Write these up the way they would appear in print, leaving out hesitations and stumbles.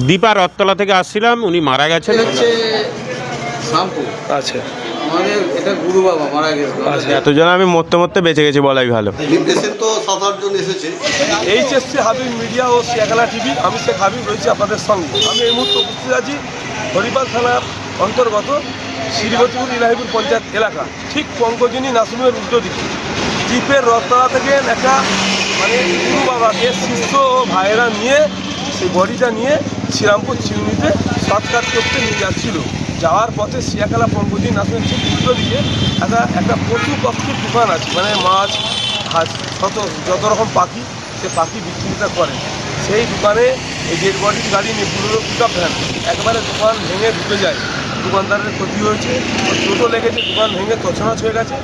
দীপা রথতলা থেকে আসছিলাম, উনি মারা গেছেন। হচ্ছে শ্যামপুর। আচ্ছা আমাদের এটা গুরু বাবা মারা গেছে। আচ্ছা। এতজন আমি মরতে মরতে বেঁচে গেছি বলাই ভালো। বিদেশের তো 7-8 জন এসেছে। এইচএসসি হাবিব মিডিয়া ও শিয়াখালা টিভি, আমি শেখ হাবিব রয়েছি আপনাদের সঙ্গে। আমি এই মুহূর্তে উপস্থিত আছি হরিপাল থানার অন্তর্গত শ্রীবতীপুর ইলাহিপুর পঞ্চায়েত এলাকা, ঠিক পঙ্কজিনী নাসিমের উল্টো দিকে। জিপের রথতলা থেকে একটা গুরু বাবাকে শিষ্য ও ভাইয়েরা নিয়ে সেই বডিটা নিয়ে শ্রীরামপুর চিউনিতে সৎকার করতে নিয়ে যাচ্ছিল। যাওয়ার পথে শিয়াখালা পঙ্কজিনী নাসিমের ঠিক উল্টো দিকে একটা পশু পক্ষীর দোকান আছে, মাছ হাঁস যত রকম পাখি, সে পাখি বিক্রিটা করেন। সেই দোকানে এই ডেড বডির গাড়ি নিয়ে পুরো পিকআপ ভ্যান একবারে দোকান ভেঙে ঢুকে যায়। দোকানদারের ক্ষতি হয়েছে, টোটো লেগেছে, দোকান ভেঙে তছনছ হয়ে গেছে।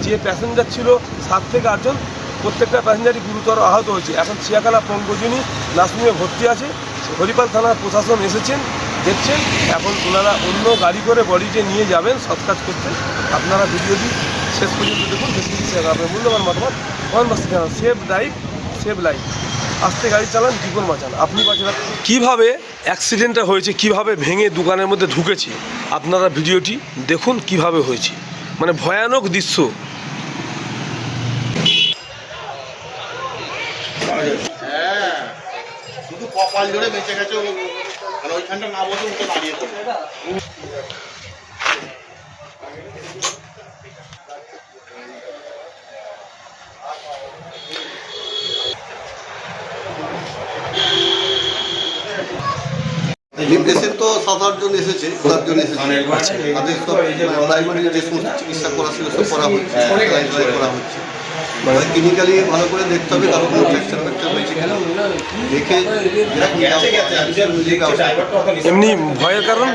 যে প্যাসেঞ্জার ছিল 7 থেকে 8 জন, প্রত্যেকটা প্যাসেঞ্জারই গুরুতর আহত হয়েছে। এখন শিয়াখালা পঙ্কজিনী নাসিমে ভর্তি আছে। হরিপাল থানার প্রশাসন এসেছেন, দেখছেন। এখন ওনারা অন্য গাড়ি করে বডিতে নিয়ে যাবেন সৎকাজ করতে। আপনারা ভিডিওটি শেষ পর্যন্ত দেখুন, বেশি শেয়ার করবেন। মূল্যবান মতামত কমেন্ট বক্সে জানান। Save drive save life. আস্তে গাড়ি চালান, জীবন বাঁচান, আপনি বাঁচান। কীভাবে অ্যাক্সিডেন্টটা হয়েছে, কিভাবে ভেঙে দোকানের মধ্যে ঢুকেছে, আপনারা ভিডিওটি দেখুন কিভাবে হয়েছে। ভয়ানক দৃশ্য। হ্যাঁ, শুধু কপাল ধরে বেঁচে গেছে। ওইখানটা না বসে উঠে দাঁড়িয়ে পড়ে। বিদেশের তো 7-8 জন এসেছে, 7 জন এসেছে। তাদের সব প্রাইমারি যে সমস্ত চিকিৎসা করা ছিল সব করা হচ্ছে, করা হচ্ছে। ক্লিনিক্যালি ভালো করে দেখতে হবে কারণ কোনো ফ্র্যাকচার হয়েছে কিনা দেখে। এমনি ভয়ের কারণ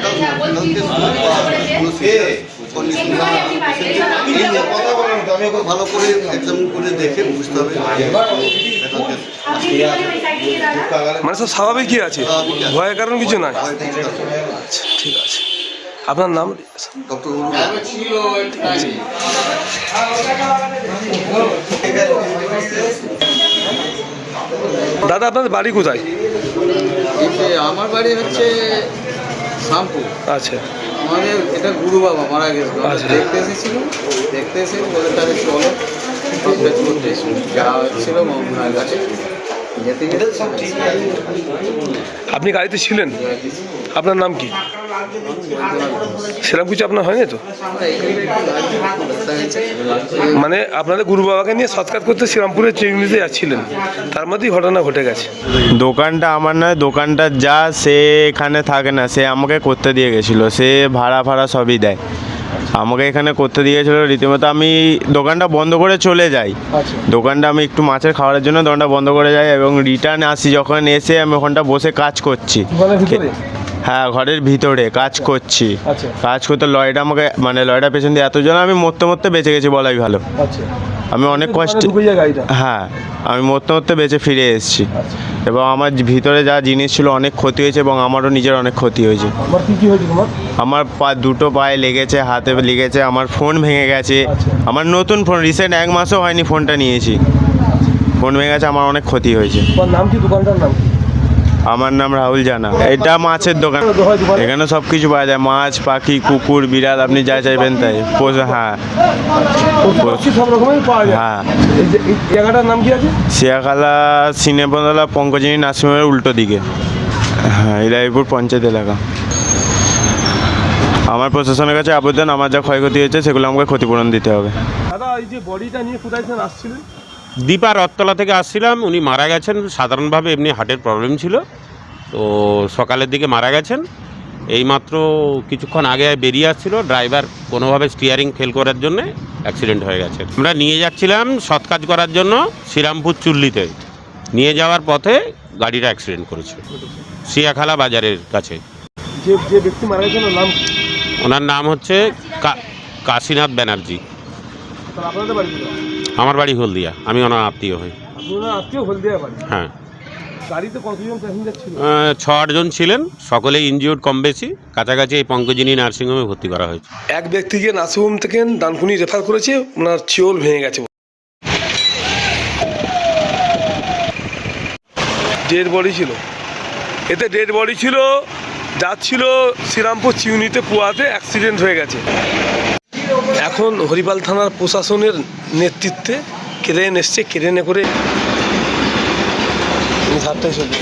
ভালো করে এক্সামিন করে দেখে বুঝতে হবে। সব স্বাভাবিকই আছে, ভয়ের কারণ কিছু নাই। আচ্ছা ঠিক আছে, আপনার নাম? ডক্টর দাদা, আপনাদের বাড়ি কোথায়? আমার বাড়ি হচ্ছে শ্যামপুর। আচ্ছা। আমাদের এটা গুরু বাবা মারা গেছে। দেখতে এসেছিল, দেখতে এসে বলে তাহলে চলো করতে যাওয়া হচ্ছিল মমনার কাছে। আপনি গাড়িতে ছিলেন? আপনার নাম কি? সেরকম কিছু আপনার হয়নি তো? আপনাদের গুরু বাবাকে নিয়ে সৎকার করতে শ্রীরামপুরের চিংড়িতে যাচ্ছিলেন, তার মধ্যেই ঘটনা ঘটে গেছে। দোকানটা আমার নয়, দোকানটা যা সে এখানে থাকে না, সে আমাকে করতে দিয়ে গেছিলো। সে ভাড়া সবই দেয়, আমাকে এখানে করতে দিয়েছিল রীতিমতো। আমি দোকানটা বন্ধ করে চলে যাই। দোকানটা আমি একটু মাছের খাওয়ার জন্য দোকানটা বন্ধ করে যাই এবং রিটার্ন আসি। যখন এসে আমি ওখানটা বসে কাজ করছি। হ্যাঁ, ঘরের ভিতরে কাজ করছি। কাজ করতে লয়টা আমাকে লয়টা পেছন দিয়ে এতজন আমি মরতে মরতে বেঁচে গেছি বলাই ভালো। আমি অনেক কষ্ট, হ্যাঁ আমি মরতে বেঁচে ফিরে এসেছি। এবং আমার ভিতরে যা জিনিস ছিল অনেক ক্ষতি হয়েছে এবং আমারও নিজের অনেক ক্ষতি হয়েছে। আমার দুটো পায়ে লেগেছে, হাতে লেগেছে, আমার ফোন ভেঙে গেছে। আমার নতুন ফোন, রিসেন্ট 1 মাসও হয়নি ফোনটা নিয়েছি। ফোন ভেঙে গেছে, আমার অনেক ক্ষতি হয়েছে। নাম কি দোকানটার নাম? আমার নাম রাহুল জানা। এটা মাছের দোকান, এখানে সব কিছু পাওয়া যায়, মাছ, পাখি, কুকুর, বিড়াল, আপনি যা চাইবেন তাই। হ্যাঁ সব রকমই পাওয়া যায়। হ্যাঁ। জায়গাটার নাম কি আছে? শিয়াখালা সিনেপতলা পঙ্কজিনী নাসিমের উল্টো দিকে। হ্যাঁ, ইলাহিপুর পঞ্চায়েত এলাকা। আমার প্রশাসনের কাছে আবেদন, আমার যা ক্ষয়ক্ষতি হয়েছে সেগুলো আমাকে ক্ষতিপূরণ দিতে হবে। দাদা, এই যে বডিটা নিয়ে কোথায় আসছিলেন? দীপা রথতলা থেকে আসছিলাম, উনি মারা গেছেন। সাধারণভাবে এমনি হার্টের প্রবলেম ছিল, তো সকালের দিকে মারা গেছেন। এইমাত্র কিছুক্ষণ আগে বেরিয়ে আসছিল, ড্রাইভার কোনোভাবে স্টিয়ারিং ফেল করার জন্যে অ্যাক্সিডেন্ট হয়ে গেছে। আমরা নিয়ে যাচ্ছিলাম সৎ কাজ করার জন্য শ্রীরামপুর চুল্লিতে, নিয়ে যাওয়ার পথে গাড়িটা অ্যাক্সিডেন্ট করেছে শিয়াখালা বাজারের কাছে। যে ব্যক্তি মারা গেছেন ওনার নাম হচ্ছে কাশীনাথ ব্যানার্জি। আমার বাড়ি হলদিয়া, আমি ওনার আত্মীয় হই। হ্যাঁ। গাড়িতে কতজন প্যাসেঞ্জার ছিল? 6-8 জন ছিলেন, সকলেই ইনজিওর্ড কম বেশি। কাছাকাছি এই পঙ্কজিনী নার্সিংহোমে ভর্তি করা হয়েছে। এক ব্যক্তিকে নার্সিংহোম থেকে ডানকুনি রেফার করেছে, ওনার চিওল ভেঙে গেছে। ডেড বডি ছিল। এতে ডেড বডি ছিল, যাচ্ছিল শ্রীরামপুর চিউনিতে পুয়াতে, অ্যাক্সিডেন্ট হয়ে গেছে। এখন হরিপাল থানার প্রশাসনের নেতৃত্বে ক্রেন এসছে, ক্রেনে করে ধারটাই চলবে।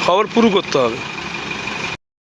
খবর পুরো করতে হবে।